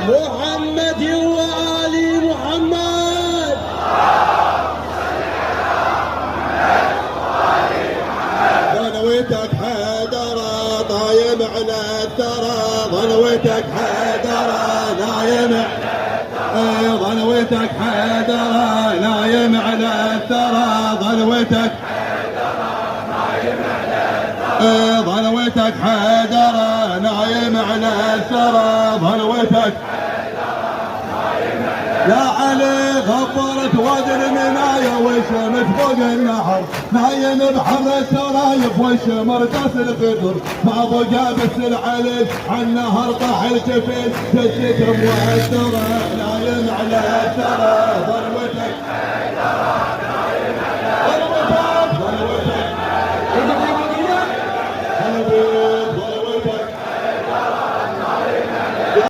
محمد وآل محمد. ظلوتك حيدرة طايم على الثرى، ظلوتك حيدرة نايم، ظلوتك حيدرة نايم على الثرى، ظلوتك ظلوتك حيدرة نايم على الثرى، ظلوتك يا علي غفرت وادي المنايا وشمت فوق النهر، نايم بحر السرايب والشمر داس القدر، ما بقى بس العلي عالنهر طاح الجفين، جدتهم وعالثرى نايم على الثرى.